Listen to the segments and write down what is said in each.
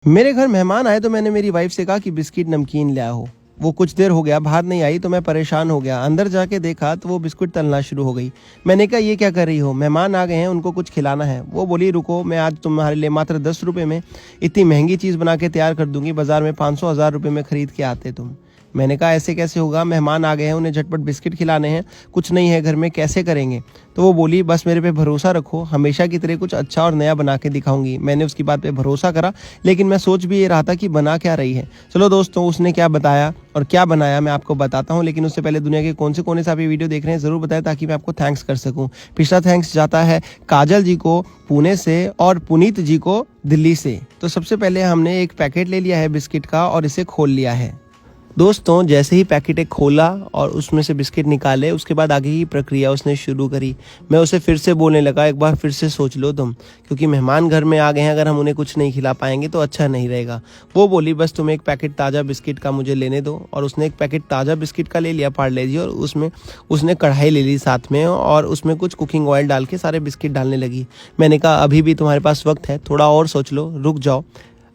मेरे घर मेहमान आए तो मैंने मेरी वाइफ से कहा कि बिस्किट नमकीन ले आओ। वो कुछ देर हो गया बाहर नहीं आई तो मैं परेशान हो गया। अंदर जाके देखा तो वो बिस्कुट तलना शुरू हो गई। मैंने कहा ये क्या कर रही हो, मेहमान आ गए हैं उनको कुछ खिलाना है। वो बोली रुको, मैं आज तुम्हारे लिए मात्र 10 रुपये में इतनी महंगी चीज़ बना के तैयार कर दूंगी, बाजार में 500-1000 रुपये में खरीद के आते तुम। मैंने कहा ऐसे कैसे होगा, मेहमान आ गए हैं उन्हें झटपट बिस्किट खिलाने हैं, कुछ नहीं है घर में, कैसे करेंगे। तो वो बोली बस मेरे पे भरोसा रखो, हमेशा की तरह कुछ अच्छा और नया बना के दिखाऊंगी। मैंने उसकी बात पे भरोसा करा, लेकिन मैं सोच भी ये रहा था कि बना क्या रही है। चलो दोस्तों, उसने क्या बताया और क्या बनाया मैं आपको बताता हूँ, लेकिन उससे पहले दुनिया के कौन से कोने से आप ये वीडियो देख रहे हैं ज़रूर बताएं ताकि मैं आपको थैंक्स कर सकूँ। पिछला थैंक्स जाता है काजल जी को पुणे से और पुनीत जी को दिल्ली से। तो सबसे पहले हमने एक पैकेट ले लिया है बिस्किट का और इसे खोल लिया है। दोस्तों, जैसे ही पैकेट एक खोला और उसमें से बिस्किट निकाले, उसके बाद आगे की प्रक्रिया उसने शुरू करी। मैं उसे फिर से बोलने लगा, एक बार फिर से सोच लो तुम, क्योंकि मेहमान घर में आ गए हैं, अगर हम उन्हें कुछ नहीं खिला पाएंगे तो अच्छा नहीं रहेगा। वो बोली बस तुम एक पैकेट ताज़ा बिस्किट का मुझे लेने दो, और उसने एक पैकेट ताज़ा बिस्किट का ले लिया पार्ले जी, और उसमें उसने कढ़ाई ले ली साथ में और उसमें कुछ कुकिंग ऑयल डाल के सारे बिस्किट डालने लगी। मैंने कहा अभी भी तुम्हारे पास वक्त है, थोड़ा और सोच लो, रुक जाओ।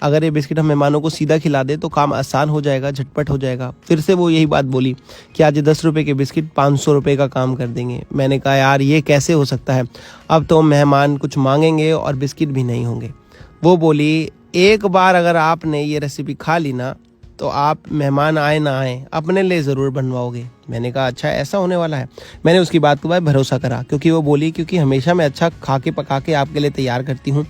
अगर ये बिस्किट हम मेहमानों को सीधा खिला दे तो काम आसान हो जाएगा, झटपट हो जाएगा। फिर से वो यही बात बोली कि आज 10 रुपये के बिस्किट 500 रुपये का काम कर देंगे। मैंने कहा यार ये कैसे हो सकता है, अब तो मेहमान कुछ मांगेंगे और बिस्किट भी नहीं होंगे। वो बोली एक बार अगर आपने ये रेसिपी खा ली ना तो आप मेहमान आए ना आए अपने लिए ज़रूर बनवाओगे। मैंने कहा अच्छा ऐसा होने वाला है। मैंने उसकी बात के बाद भरोसा करा, क्योंकि वो बोली क्योंकि हमेशा मैं अच्छा खा के पका के आपके लिए तैयार करती हूँ,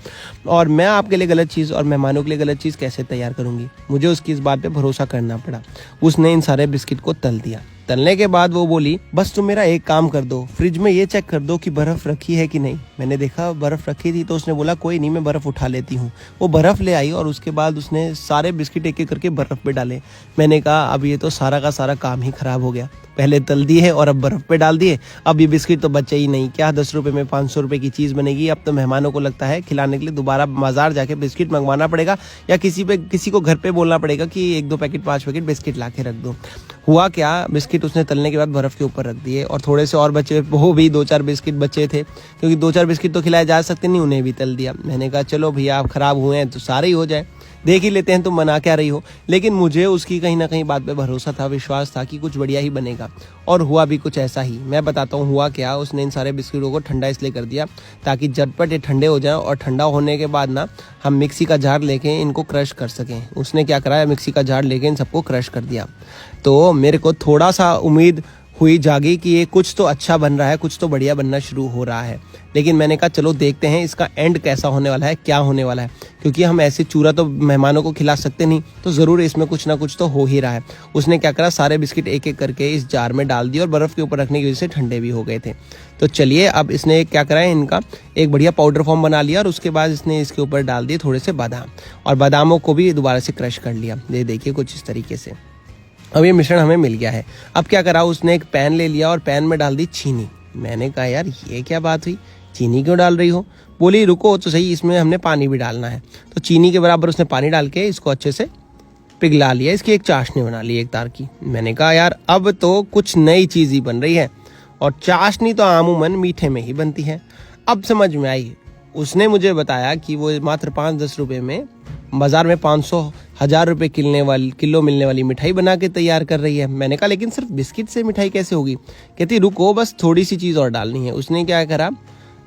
और मैं आपके लिए गलत चीज़ और मेहमानों के लिए गलत चीज़ कैसे तैयार करूँगी। मुझे उसकी इस बात पे भरोसा करना पड़ा। उसने इन सारे बिस्किट को तल दिया। तलने के बाद वो बोली बस तुम मेरा एक काम कर दो, फ्रिज में ये चेक कर दो कि बर्फ़ रखी है कि नहीं। मैंने देखा बर्फ़ रखी थी तो उसने बोला कोई नहीं, मैं बर्फ़ उठा लेती हूँ। वो बर्फ़ ले आई और उसके बाद उसने सारे बिस्किट एक एक करके बर्फ़ पे डाले। मैंने कहा अब ये तो सारा का सारा काम ही ख़राब हो गया, पहले तल दिए और अब बर्फ़ पे डाल दिए, अब ये बिस्किट तो बचे ही नहीं। क्या 10 रुपये में 500 रुपये की चीज़ बनेगी। अब तो मेहमानों को लगता है खिलाने के लिए दोबारा बाजार जाके बिस्किट मंगवाना पड़ेगा, या किसी को घर पे बोलना पड़ेगा कि 1-2 पैकेट 5 पैकेट बिस्किट ला के रख दो। हुआ क्या, बिस्किट उसने तलने के बाद बर्फ़ के ऊपर रख दिए और थोड़े से और बचे, वो भी 2-4 बिस्किट बचे थे, क्योंकि 2-4 बिस्किट तो खिलाए जा सकते नहीं, उन्हें भी तल दिया। मैंने कहा चलो भैया आप ख़राब हुए हैं तो सारे ही हो जाए, देख ही लेते हैं तुम बना क्या रही हो। लेकिन मुझे उसकी कहीं ना कहीं बात पे भरोसा था, विश्वास था कि कुछ बढ़िया ही बनेगा, और हुआ भी कुछ ऐसा ही। मैं बताता हूँ हुआ क्या। उसने इन सारे बिस्किटों को ठंडा इसलिए कर दिया ताकि झटपट ये ठंडे हो जाएं, और ठंडा होने के बाद ना हम मिक्सी का जार लेके इनको क्रश कर सकें। उसने क्या करा, मिक्सी का जार लेके इन सबको क्रश कर दिया। तो मेरे को थोड़ा सा उम्मीद हुई जागी कि ये कुछ तो अच्छा बन रहा है, कुछ तो बढ़िया बनना शुरू हो रहा है। लेकिन मैंने कहा चलो देखते हैं इसका एंड कैसा होने वाला है, क्या होने वाला है, क्योंकि हम ऐसे चूरा तो मेहमानों को खिला सकते नहीं, तो ज़रूर इसमें कुछ ना कुछ तो हो ही रहा है। उसने क्या करा, सारे बिस्किट एक एक करके इस जार में डाल दिए और बर्फ़ के ऊपर रखने की वजह से ठंडे भी हो गए थे। तो चलिए अब इसने क्या करा है, इनका एक बढ़िया पाउडर फॉर्म बना लिया, और उसके बाद इसने इसके ऊपर डाल दिए थोड़े से बादाम, और बादामों को भी दोबारा से क्रश कर लिया। ये देखिए कुछ इस तरीके से अब ये मिश्रण हमें मिल गया है। अब क्या करा, उसने एक पैन ले लिया और पैन में डाल दी चीनी। मैंने कहा यार ये क्या बात हुई, चीनी क्यों डाल रही हो। बोली रुको तो सही, इसमें हमने पानी भी डालना है। तो चीनी के बराबर उसने पानी डाल के इसको अच्छे से पिघला लिया, इसकी एक चाशनी बना ली एक तार की। मैंने कहा यार अब तो कुछ नई चीज़ ही बन रही है, और चाशनी तो आमूमन मीठे में ही बनती है। अब समझ में आई। उसने मुझे बताया कि वो मात्र 5-10 रुपये में बाजार में 500-1000 रुपये किलो मिलने वाली मिठाई बना के तैयार कर रही है। मैंने कहा लेकिन सिर्फ बिस्किट से मिठाई कैसे होगी। कहती रुको बस थोड़ी सी चीज़ और डालनी है। उसने क्या करा,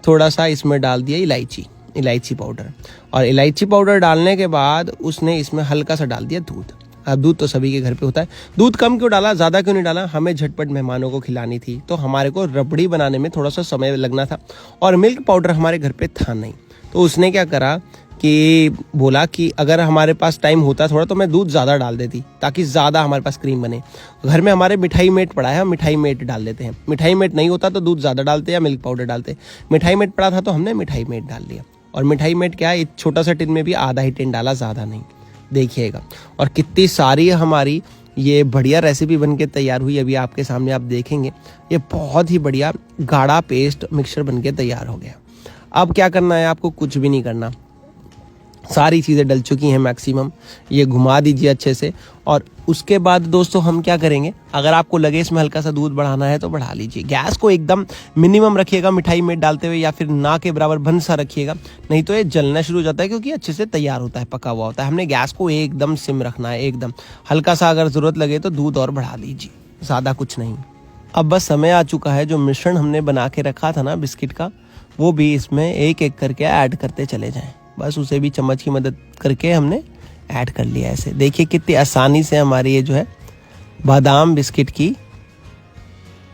थोड़ा सा इसमें डाल दिया इलायची पाउडर, और इलायची पाउडर डालने के बाद उसने इसमें हल्का सा डाल दिया दूध। अब दूध तो सभी के घर पे होता है, दूध कम क्यों डाला, ज़्यादा क्यों नहीं डाला, हमें झटपट मेहमानों को खिलानी थी, तो हमारे को रबड़ी बनाने में थोड़ा सा समय लगना था, और मिल्क पाउडर हमारे घर पे था नहीं। तो उसने क्या करा कि बोला कि अगर हमारे पास टाइम होता थोड़ा तो मैं दूध ज़्यादा डाल देती ताकि ज़्यादा हमारे पास क्रीम बने। घर में हमारे मिठाई मेट पड़ा है, हम मिठाई मेट डाल देते हैं। मिठाई मेट नहीं होता तो दूध ज़्यादा डालते या मिल्क पाउडर डालते। मिठाई मेट पड़ा था तो हमने मिठाई मेट डाल लिया, और मिठाई मेट क्या है, एक छोटा सा टिन में भी आधा ही टिन डाला, ज़्यादा नहीं। देखिएगा, और कितनी सारी हमारी ये बढ़िया रेसिपी बन के तैयार हुई। अभी आपके सामने आप देखेंगे, ये बहुत ही बढ़िया गाढ़ा पेस्ट मिक्सचर बन के तैयार हो गया। अब क्या करना है आपको, कुछ भी नहीं करना, सारी चीज़ें डल चुकी हैं मैक्सिमम। ये घुमा दीजिए अच्छे से। और उसके बाद दोस्तों हम क्या करेंगे, अगर आपको लगे इसमें हल्का सा दूध बढ़ाना है तो बढ़ा लीजिए। गैस को एकदम मिनिमम रखिएगा मिठाई में डालते हुए, या फिर ना के बराबर बंद सा रखिएगा, नहीं तो ये जलना शुरू हो जाता है, क्योंकि अच्छे से तैयार होता है, पका हुआ होता है। हमने गैस को एकदम सिम रखना है, एकदम हल्का सा अगर ज़रूरत लगे तो दूध और बढ़ा लीजिए, ज़्यादा कुछ नहीं। अब बस समय आ चुका है, जो मिश्रण हमने बना के रखा था ना बिस्किट का, वो भी इसमें एक एक करके ऐड करते चले जाएं। बस उसे भी चम्मच की मदद करके हमने ऐड कर लिया। ऐसे देखिए कितनी आसानी से हमारी ये जो है बादाम बिस्किट की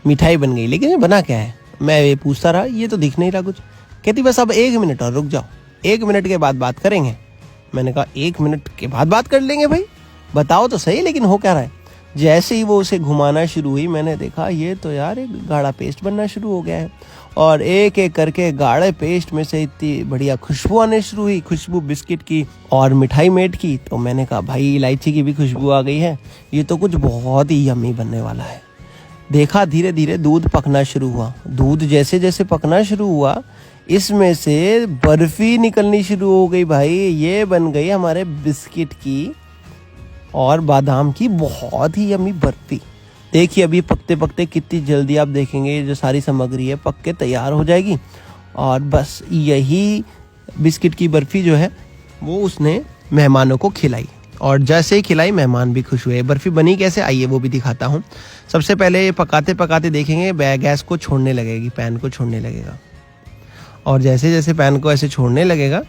मिठाई बन गई। लेकिन ये बना क्या है, मैं ये पूछता रहा, ये तो दिख नहीं रहा कुछ। कहती बस अब 1 मिनट और रुक जाओ, 1 मिनट के बाद बात करेंगे। मैंने कहा 1 मिनट के बाद बात कर लेंगे भाई, बताओ तो सही लेकिन हो क्या रहा है। जैसे ही वो उसे घुमाना शुरू हुई, मैंने देखा ये तो यार एक गाढ़ा पेस्ट बनना शुरू हो गया है। और एक एक करके गाढ़े पेस्ट में से इतनी बढ़िया खुशबू आने शुरू हुई, खुशबू बिस्किट की और मिठाई मेट की। तो मैंने कहा भाई इलायची की भी खुशबू आ गई है, ये तो कुछ बहुत ही यम्मी बनने वाला है। देखा धीरे धीरे दूध पकना शुरू हुआ। दूध जैसे जैसे पकना शुरू हुआ, इसमें से बर्फी निकलनी शुरू हो गई भाई। ये बन गई हमारे बिस्किट की और बादाम की बहुत ही यम्मी बर्फी। देखिए अभी पकते पकते कितनी जल्दी आप देखेंगे ये जो सारी सामग्री है पक के तैयार हो जाएगी। और बस यही बिस्किट की बर्फी जो है वो उसने मेहमानों को खिलाई, और जैसे ही खिलाई मेहमान भी खुश हुए। बर्फी बनी कैसे, आइए वो भी दिखाता हूँ। सबसे पहले ये पकाते पकाते देखेंगे गैस को छोड़ने लगेगी, पैन को छोड़ने लगेगा। और जैसे जैसे पैन को ऐसे छोड़ने लगेगा,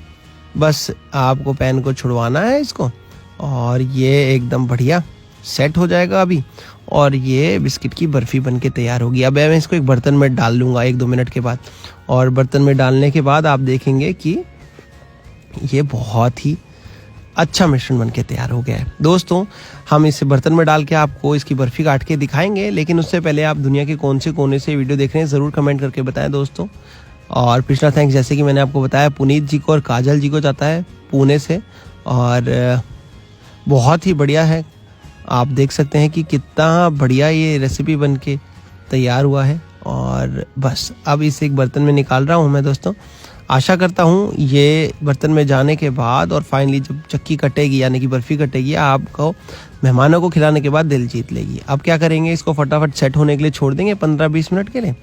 बस आपको पैन को छुड़वाना है इसको, और ये एकदम बढ़िया सेट हो जाएगा अभी। और ये बिस्किट की बर्फ़ी बन के तैयार होगी। अब मैं इसको एक बर्तन में डाल लूँगा 1-2 मिनट के बाद। और बर्तन में डालने के बाद आप देखेंगे कि ये बहुत ही अच्छा मिश्रण बन के तैयार हो गया है। दोस्तों हम इसे बर्तन में डाल के आपको इसकी बर्फ़ी काट के दिखाएंगे, लेकिन उससे पहले आप दुनिया के कौन से कोने से वीडियो देख रहे हैं ज़रूर कमेंट करके बताएं दोस्तों। और पिछला थैंक्स जैसे कि मैंने आपको बताया पुनीत जी को और काजल जी को जाता है पुणे से, और बहुत ही बढ़िया है। आप देख सकते हैं कि कितना बढ़िया ये रेसिपी बन के तैयार हुआ है। और बस अब इसे एक बर्तन में निकाल रहा हूँ मैं दोस्तों। आशा करता हूँ ये बर्तन में जाने के बाद और फाइनली जब चक्की कटेगी यानी कि बर्फ़ी कटेगी, आपको मेहमानों को खिलाने के बाद दिल जीत लेगी। अब क्या करेंगे, इसको फटाफट सेट होने के लिए छोड़ देंगे 15-20 मिनट के लिए,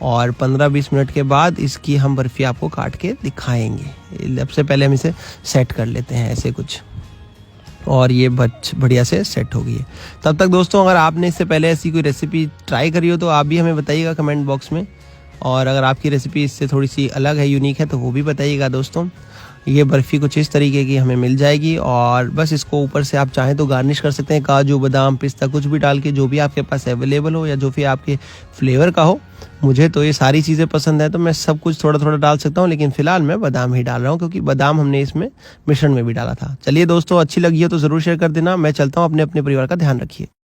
और 15-20 मिनट के बाद इसकी हम बर्फ़ी आपको काट के दिखाएंगे। सबसे पहले हम इसे सेट कर लेते हैं ऐसे कुछ, और ये बढ़िया से सेट हो गई है। तब तक दोस्तों अगर आपने इससे पहले ऐसी कोई रेसिपी ट्राई करी हो तो आप भी हमें बताइएगा कमेंट बॉक्स में, और अगर आपकी रेसिपी इससे थोड़ी सी अलग है, यूनिक है, तो वो भी बताइएगा दोस्तों। ये बर्फ़ी कुछ इस तरीके की हमें मिल जाएगी, और बस इसको ऊपर से आप चाहें तो गार्निश कर सकते हैं काजू बादाम पिस्ता कुछ भी डाल के, जो भी आपके पास अवेलेबल हो या जो भी आपके फ्लेवर का हो। मुझे तो ये सारी चीज़ें पसंद है तो मैं सब कुछ थोड़ा थोड़ा डाल सकता हूँ, लेकिन फ़िलहाल मैं बादाम ही डाल रहा हूँ क्योंकि बादाम हमने इसमें मिश्रण में भी डाला था। चलिए दोस्तों, अच्छी लगी हो तो ज़रूर शेयर कर देना। मैं चलता हूँ, अपने अपने परिवार का ध्यान रखिए।